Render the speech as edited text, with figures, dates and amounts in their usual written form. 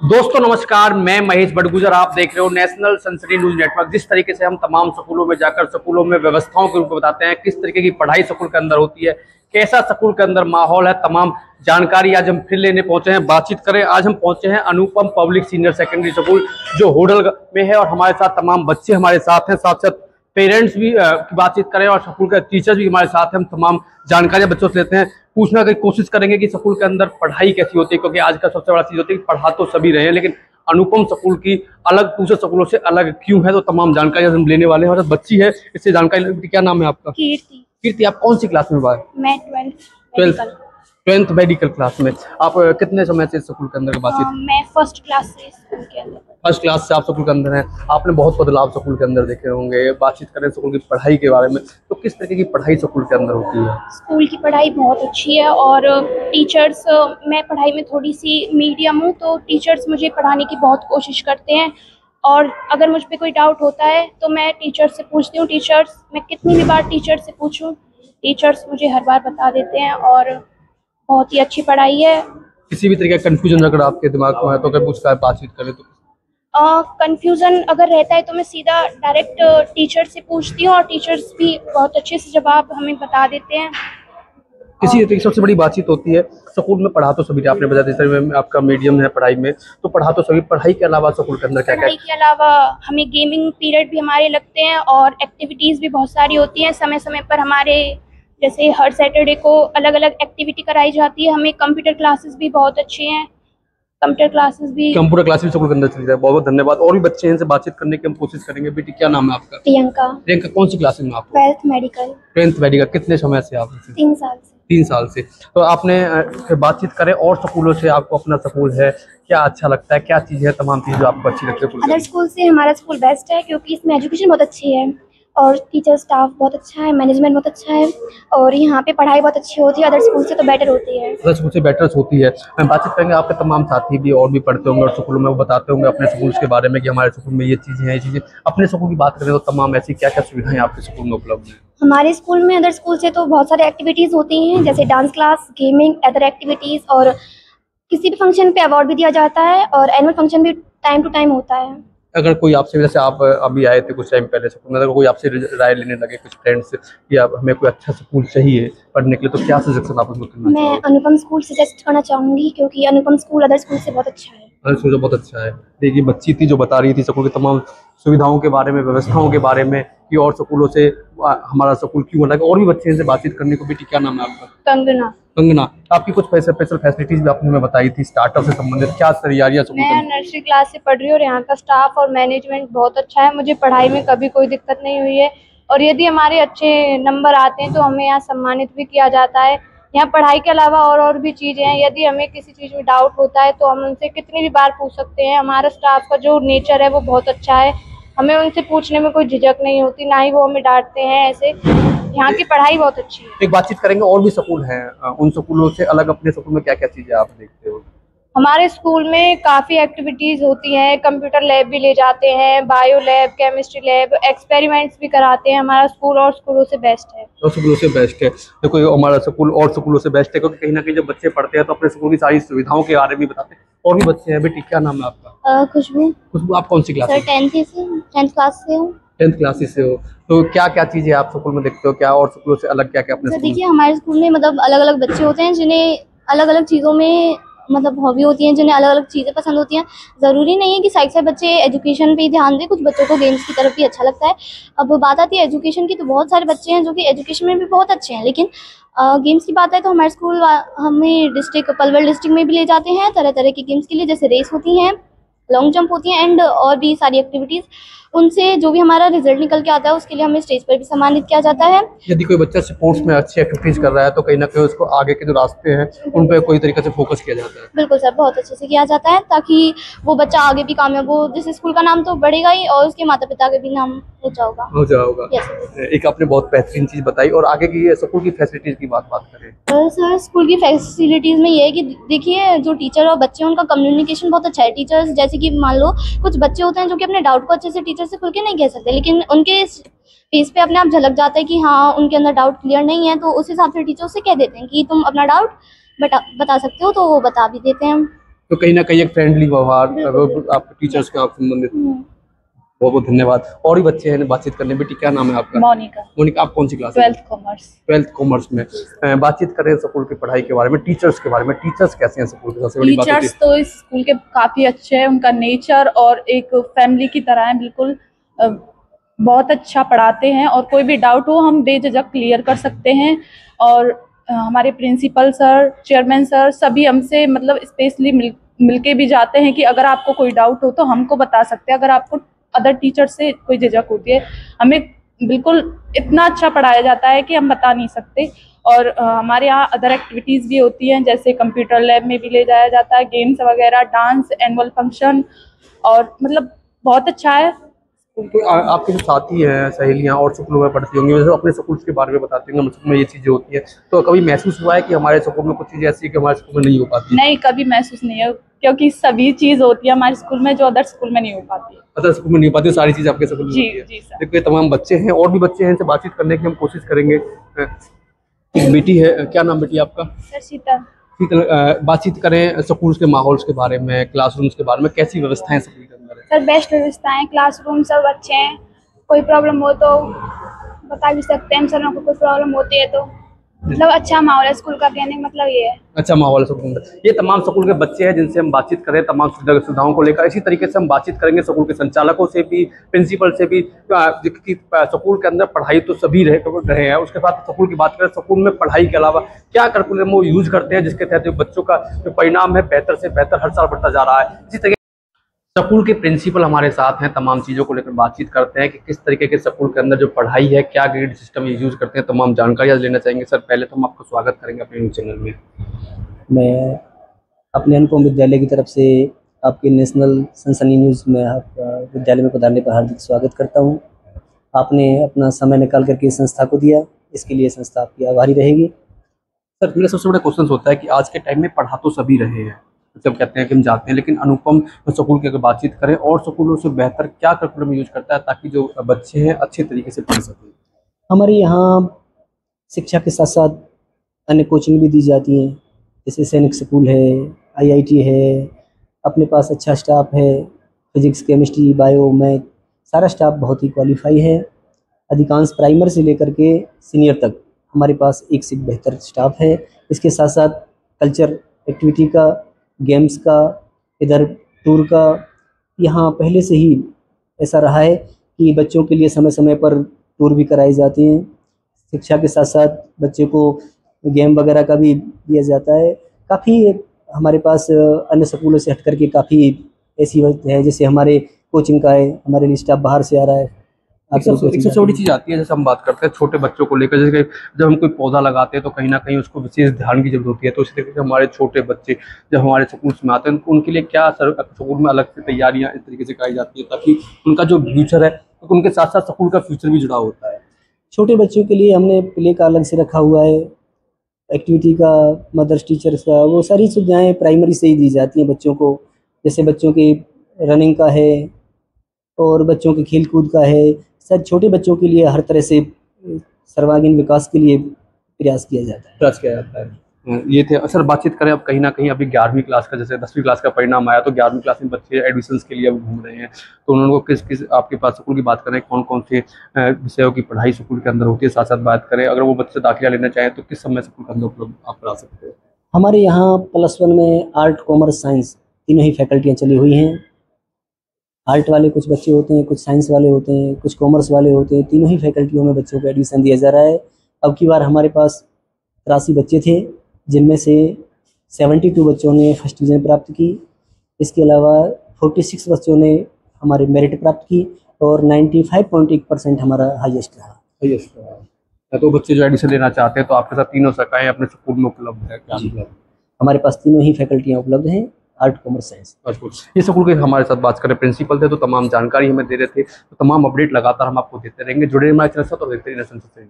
दोस्तों नमस्कार, मैं महेश बड़गुजर। आप देख रहे हो नेशनल सनसनी न्यूज नेटवर्क। जिस तरीके से हम तमाम स्कूलों में जाकर स्कूलों में व्यवस्थाओं के रूप में बताते हैं, किस तरीके की पढ़ाई स्कूल के अंदर होती है, कैसा स्कूल के अंदर माहौल है, तमाम जानकारी आज हम फिर लेने पहुंचे हैं। बातचीत करें, आज हम पहुंचे हैं अनुपम पब्लिक सीनियर सेकेंडरी स्कूल जो होडल में है और हमारे साथ तमाम बच्चे हमारे साथ हैं, साथ साथ पेरेंट्स भी की बातचीत करें और स्कूल के टीचर्स भी हमारे साथ हैं। हम तमाम जानकारियां बच्चों से लेते हैं, पूछना की कोशिश करेंगे कि स्कूल के अंदर पढ़ाई कैसी होती है, क्योंकि आज का सबसे बड़ा चीज होती है कि पढ़ा तो सभी रहे हैं, लेकिन अनुपम स्कूल की अलग दूसरे स्कूलों से अलग क्यों है, तो तमाम जानकारी हम लेने वाले हैं। और बच्ची है, इससे जानकारी। क्या नाम है आपका? कीर्ति। कीर्ति, आप कौन सी क्लास में बात? मैं 12th मेडिकल क्लास में। आप कितने समय से स्कूल के अंदर बातचीत? मैं फर्स्ट क्लास से स्कूल के अंदर। फर्स्ट क्लास से आप स्कूल के अंदर हैं। आपने बहुत बदलाव स्कूल के अंदर देखे होंगे। बातचीत करें स्कूल की पढ़ाई के बारे में, तो किस तरीके की पढ़ाई स्कूल के अंदर होती है? स्कूल की पढ़ाई बहुत अच्छी है और टीचर्स, मैं पढ़ाई में थोड़ी सी मीडियम हूँ, तो टीचर्स मुझे पढ़ाने की बहुत कोशिश करते हैं। और अगर मुझ पर कोई डाउट होता है तो मैं टीचर्स से पूछती हूँ। मैं कितनी भी बार टीचर्स से पूछूँ, टीचर्स मुझे हर बार बता देते हैं और बहुत ही अच्छी पढ़ाई है। किसी भी तरीके का कंफ्यूजन अगर आपके दिमाग में है तो अगर पूछता है, बातचीत करें तो कंफ्यूजन अगर रहता है तो मैं सीधा डायरेक्ट टीचर से पूछती हूँ और टीचर्स भी बहुत अच्छे से जवाब हमें बता देते हैं। किसी तरीके की सबसे बड़ी बातचीत होती है स्कूल में पढ़ा तो सभी, आपने बता दिया आपका मीडियम है पढ़ाई में, तो पढ़ा तो सभी। पढ़ाई के अलावा स्कूल के अंदर क्या क्या? पढ़ाई के अलावा हमें गेमिंग पीरियड भी हमारे लगते हैं और एक्टिविटीज़ भी बहुत सारी होती हैं समय समय पर हमारे। जैसे हर सैटरडे को अलग अलग एक्टिविटी कराई जाती है। हमें कंप्यूटर क्लासेस भी बहुत अच्छी हैं। कंप्यूटर क्लास भी स्कूल के अंदर चली जाए। बहुत बहुत धन्यवाद। और भी बच्चे हैं, इनसे बातचीत करने की हम कोशिश करेंगे। बेटी, क्या नाम है आपका? प्रियंका। प्रियंका, कौन सी क्लास में आप? 12th medical. 12th medical. कितने समय से आप? 3 साल से। 3 साल से। तो आपने बातचीत करें और स्कूलों से, आपको अपना स्कूल है, क्या अच्छा लगता है, क्या चीज़ है, तमाम चीज़ जो आपको अच्छी लगती है? अदर स्कूल से हमारा स्कूल बेस्ट है क्योंकि इसमें एजुकेशन बहुत अच्छी है और टीचर स्टाफ बहुत अच्छा है, मैनेजमेंट बहुत अच्छा है और यहाँ पे पढ़ाई बहुत अच्छी होती है। अदर स्कूल से तो बेटर होती है। अदर स्कूल से बेटर होती है। हम बातचीत करेंगे, आपके तमाम साथी भी और भी पढ़ते होंगे और स्कूलों में वो बताते होंगे अपने स्कूल के बारे में कि हमारे स्कूल में ये चीज़ें हैं, ये चीज़ें। अपने स्कूल की बात करें तो तमाम ऐसी क्या क्या सुविधाएं आपके स्कूल में उपलब्ध हैं? हमारे स्कूल में अदर स्कूल से तो बहुत सारे एक्टिविटीज़ होती हैं, जैसे dance class, gaming, other activities, और किसी भी फंक्शन पे अवार्ड भी दिया जाता है और एनुअल फंक्शन भी टाइम टू टाइम होता है। अगर कोई आपसे, जैसे आप अभी आए थे कुछ टाइम पहले स्कूल में, अगर कोई आपसे राय लेने लगे कुछ फ्रेंड्स कि आप हमें कोई अच्छा स्कूल चाहिए पढ़ने के लिए, तो क्या सजेशन आप उसको करना मैं अनुपम स्कूल सजेस्ट करना चाहूँगी क्योंकि अनुपम स्कूल अदर स्कूल से बहुत अच्छा है। स्कूल बहुत अच्छा है। देखिए, बच्ची थी जो बता रही थी स्कूल की तमाम सुविधाओं के बारे में, व्यवस्थाओं के बारे में, कि और स्कूलों से हमारा स्कूल क्यों अलग। और भी बच्चे से बातचीत करने को। बेटी, क्या नाम है आपका? कंगना। कंगना, आपकी कुछ स्पेशल फैसिलिटीज भी आपने हमें बताई थी स्टार्टअप से संबंधित, क्या तैयारियां? मैं नर्सरी क्लास से पढ़ रही हूँ और यहाँ का स्टाफ और मैनेजमेंट बहुत अच्छा है। मुझे पढ़ाई में कभी कोई दिक्कत नहीं हुई है और यदि हमारे अच्छे नंबर आते हैं तो हमें यहाँ सम्मानित भी किया जाता है। यहाँ पढ़ाई के अलावा और भी चीज़ें हैं। यदि हमें किसी चीज़ में डाउट होता है तो हम उनसे कितनी भी बार पूछ सकते हैं। हमारा स्टाफ का जो नेचर है वो बहुत अच्छा है। हमें उनसे पूछने में कोई झिझक नहीं होती, ना ही वो हमें डांटते हैं। ऐसे यहाँ की पढ़ाई बहुत अच्छी है। एक बातचीत करेंगे, और भी स्कूल हैं, उन स्कूलों से अलग अपने स्कूल में क्या क्या चीजें आप देखते हो? हमारे स्कूल में काफ़ी एक्टिविटीज़ होती हैं। कंप्यूटर लैब भी ले जाते हैं, bio lab, chemistry lab, experiments भी कराते हैं। हमारा स्कूल और स्कूलों से बेस्ट है। और स्कूलों से बेस्ट है। देखो, हमारा स्कूल और स्कूलों से बेस्ट है क्योंकि कहीं ना कहीं जब बच्चे पढ़ते हैं तो अपने स्कूल की सारी सुविधाओं के बारे में बताते हैं। और भी बच्चे हैं। बेटी, क्या नाम है आपका? खुशबू। खुशबू, आप कौन सी क्लास? सर 10th क्लास से हूँ। 10th क्लासेस से हो, तो क्या क्या चीजें आप स्कूल में देखते हो, क्या और स्कूलों से अलग क्या क्या अपने सर देखिए, हमारे स्कूल में मतलब अलग अलग बच्चे होते हैं जिन्हें अलग अलग चीज़ों में मतलब हॉबी होती है, जिन्हें अलग अलग चीज़ें पसंद होती हैं। ज़रूरी नहीं है कि साइड बच्चे एजुकेशन पे ही ध्यान दें, कुछ बच्चों को गेम्स की तरफ भी अच्छा लगता है। अब बात आती है एजुकेशन की, तो बहुत सारे बच्चे हैं जो कि एजुकेशन में भी बहुत अच्छे हैं, लेकिन गेम्स की बात है तो हमारे स्कूल हमें पलवल डिस्ट्रिक्ट में भी ले जाते हैं तरह तरह की गेम्स के लिए, जैसे रेस होती हैं, लॉन्ग जंप होती है एंड और भी सारी एक्टिविटीज़। उनसे जो भी हमारा रिजल्ट निकल के आता है उसके लिए हमें स्टेज पर भी सम्मानित किया जाता है। यदि कोई बच्चा स्पोर्ट्स में अच्छी एक्टिविटीज कर रहा है तो कहीं ना कहीं उसको आगे के जो रास्ते हैं उन पर कोई तरीके से फोकस किया जाता है। बिल्कुल सर, बहुत अच्छे से किया जाता है ताकि वो बच्चा आगे भी कामयाब हो। जिस स्कूल का नाम तो बढ़ेगा ही और उसके माता पिता का भी नाम हो जाएगा। एक आपने बहुत बेहतरीन चीज़ बताई। और आगे की स्कूल की फैसिलिटीज की बात करें सर, स्कूल की फैसिलिटीज़ में ये है कि देखिए, जो टीचर और बच्चे हैं उनका कम्युनिकेशन बहुत अच्छा है। टीचर्स जैसे कि मान लो कुछ बच्चे होते हैं जो कि अपने डाउट को अच्छे से टीचर से खुल के नहीं कह सकते, लेकिन उनके फेस पे अपने आप झलक जाता है कि हाँ उनके अंदर डाउट क्लियर नहीं है, तो उस हिसाब से टीचर से कह देते हैं कि तुम अपना डाउट बता सकते हो, तो वो बता भी देते हैं। तो कहीं ना कहीं एक फ्रेंडली व्यवहार आपके टीचर्स के आप संबंधित। बहुत बहुत धन्यवाद। और भी बच्चे हैं बातचीत करने। बेटी क्या नाम है आपका? मोनिका। मोनिका, आप कौन सी class? 12th commerce. 12th commerce में। बातचीत करें स्कूल की पढ़ाई के बारे में, टीचर्स के बारे में। टीचर्स कैसे हैं स्कूल के? सबसे बड़ी बात टीचर्स तो इस स्कूल के काफी अच्छे हैं, उनका नेचर और एक फैमिली की तरह है, बिल्कुल बहुत अच्छा पढ़ाते हैं और कोई भी डाउट हो हम बेझिझक क्लियर कर सकते हैं। और हमारे प्रिंसिपल सर, चेयरमैन सर सभी हमसे मतलब स्पेशली मिलके भी जाते हैं कि अगर आपको कोई डाउट हो तो हमको बता सकते हैं। अगर आपको अदर टीचर से कोई झिझक होती है, हमें बिल्कुल इतना अच्छा पढ़ाया जाता है कि हम बता नहीं सकते। और हमारे यहाँ अदर एक्टिविटीज़ भी होती हैं, जैसे कंप्यूटर लैब में भी ले जाया जाता है, गेम्स वगैरह, डांस, एनुअल फंक्शन, और मतलब बहुत अच्छा है। तो आपके जो साथी हैं, सहेलियां और स्कूलों में पढ़ती होंगी, वैसे अपने स्कूल के बारे में बताते हैं स्कूल में ये चीज़ें होती हैं, तो कभी महसूस हुआ है कि हमारे स्कूल में कुछ चीज़ें ऐसी है कि हमारे स्कूल में नहीं हो पाती? नहीं, कभी महसूस नहीं है, क्योंकि सभी चीज़ होती है हमारे स्कूल में जो अदर स्कूल में नहीं हो पाती है। अदर स्कूल में नहीं हो पाती, सारी चीज़ आपके स्कूल में जी होती है। जी सर। देखिए तमाम बच्चे हैं और भी बच्चे हैं, इनसे बातचीत करने की हम कोशिश करेंगे। एक बेटी है, क्या नाम बेटी आपका? सर शीतल। बातचीत करें स्कूल के माहौल के बारे में, क्लासरूम्स के बारे में, कैसी व्यवस्थाएं स्कूल के अंदर है? सर बेस्ट व्यवस्थाएं, क्लासरूम सब अच्छे हैं, कोई प्रॉब्लम हो तो बता भी सकते हैं हम सर को, कोई प्रॉब्लम होती है तो मतलब अच्छा माहौल है स्कूल का, कहने का मतलब ये है। अच्छा माहौल है स्कूल में। ये तमाम स्कूल के बच्चे हैं जिनसे हम बातचीत करें तमाम सुविधाओं को लेकर। इसी तरीके से हम बातचीत करेंगे स्कूल के संचालकों से भी, प्रिंसिपल से भी, कि स्कूल के अंदर पढ़ाई तो सभी रहे हैं, उसके बाद स्कूल की बात करें, स्कूल में पढ़ाई के अलावा क्या करिकुलम वो यूज करते हैं जिसके तहत बच्चों का जो परिणाम है बेहतर से बेहतर हर साल बढ़ता जा रहा है। इसी तरीके स्कूल के प्रिंसिपल हमारे साथ हैं, तमाम चीज़ों को लेकर बातचीत करते हैं कि किस तरीके के स्कूल के अंदर जो पढ़ाई है, क्या ग्रेड सिस्टम यूज करते हैं, तमाम जानकारी आज लेना चाहेंगे। सर पहले तो हम आपका स्वागत करेंगे अपने न्यूज़ चैनल में। मैं अपने अनुपम विद्यालय की तरफ से आपके नेशनल सनसनी न्यूज़ में आपका विद्यालय में पधारने पर हार्दिक स्वागत करता हूं। आपने अपना समय निकाल करके इस संस्था को दिया, इसके लिए संस्था आपकी आभारी रहेगी। सर मेरा सबसे बड़ा क्वेश्चन होता है कि आज के टाइम में पढ़ा तो सभी रहे हैं, जब कहते हैं कि हम जाते हैं, लेकिन अनुपम स्कूल की अगर बातचीत करें और स्कूलों से बेहतर क्या करिकुलम यूज करता है ताकि जो बच्चे हैं अच्छे तरीके से पढ़ सकें? हमारे यहाँ शिक्षा के साथ साथ अन्य कोचिंग भी दी जाती हैं, जैसे सैनिक स्कूल है, IIT है, अपने पास अच्छा स्टाफ है, फिजिक्स, केमिस्ट्री, बायो, मैथ, सारा स्टाफ बहुत ही क्वालिफाई है। अधिकांश प्राइमर से लेकर के सीनियर तक हमारे पास एक से बेहतर स्टाफ है। इसके साथ साथ कल्चर एक्टिविटी का, गेम्स का, इधर टूर का, यहाँ पहले से ही ऐसा रहा है कि बच्चों के लिए समय समय पर टूर भी कराए जाते हैं। शिक्षा के साथ साथ बच्चे को गेम वगैरह का भी दिया जाता है। काफ़ी हमारे पास अन्य स्कूलों से हट करके काफ़ी ऐसी है, जैसे हमारे कोचिंग का है, हमारे लिए स्टाफ बाहर से आ रहा है। एक सबसे बड़ी चीज़ आती है, जैसे हम बात करते हैं छोटे बच्चों को लेकर, जैसे जब हम कोई पौधा लगाते हैं तो कहीं ना कहीं उसको विशेष ध्यान की जरूरत होती है, तो इसी तरीके से हमारे छोटे बच्चे जब हमारे स्कूल में आते हैं उनके लिए क्या स्कूल में अलग से तैयारियां इस तरीके से कराई जाती है ताकि उनका जो फ्यूचर है तो उनके साथ साथ स्कूल का फ्यूचर भी जुड़ा होता है? छोटे बच्चों के लिए हमने प्ले का अलग से रखा हुआ है, एक्टिविटी का, मदर्स टीचर्स का, वो सारी सुविधाएँ प्राइमरी से ही दी जाती हैं बच्चों को। जैसे बच्चों के रनिंग का है और बच्चों के खेल कूद का है। सर छोटे बच्चों के लिए हर तरह से सर्वांगीण विकास के लिए प्रयास किया जाता है। ये थे। सर बातचीत करें अब कहीं ना कहीं अभी 11वीं क्लास का, जैसे 10वीं क्लास का परिणाम आया तो 11वीं क्लास में बच्चे एडमिशन्स के लिए अब घूम रहे हैं, तो उन्होंने किस किस आपके पास स्कूल की बात करें कौन कौन से विषयों की पढ़ाई स्कूल के अंदर होती है, साथ साथ बात करें अगर वो बच्चे दाखिला लेना चाहें तो किस समय स्कूल के अंदर उपलब्ध आप करा सकते हैं? हमारे यहाँ +1 में आर्ट, कॉमर्स, साइंस तीनों ही फैकल्टियाँ चली हुई हैं। आर्ट वाले कुछ बच्चे होते हैं, कुछ साइंस वाले होते हैं, कुछ कॉमर्स वाले होते हैं, तीनों ही फैकल्टियों में बच्चों को एडमिशन दिया जा रहा है। अब की बार हमारे पास 83 बच्चे थे, जिनमें से 72 बच्चों ने फर्स्ट डिवीज़न प्राप्त की। इसके अलावा 46 बच्चों ने हमारे मेरिट प्राप्त की और 95.1% हमारा हाईएस्ट रहा। तो बच्चे जो एडमिशन लेना चाहते हैं तो आपके साथ तीनों शाखाएं अपने स्कूल में उपलब्ध है क्या? हमारे पास तीनों ही फैकल्टियाँ उपलब्ध हैं, आर्ट, कॉमर्स, साइंस। ये स्कूल के हमारे साथ बात करें प्रिंसिपल थे तो तमाम जानकारी हमें दे रहे थे, तो तमाम अपडेट लगातार हम आपको देते रहेंगे। जुड़े हमारे चैनल से और देखते रहिए नेशनल सनसनी।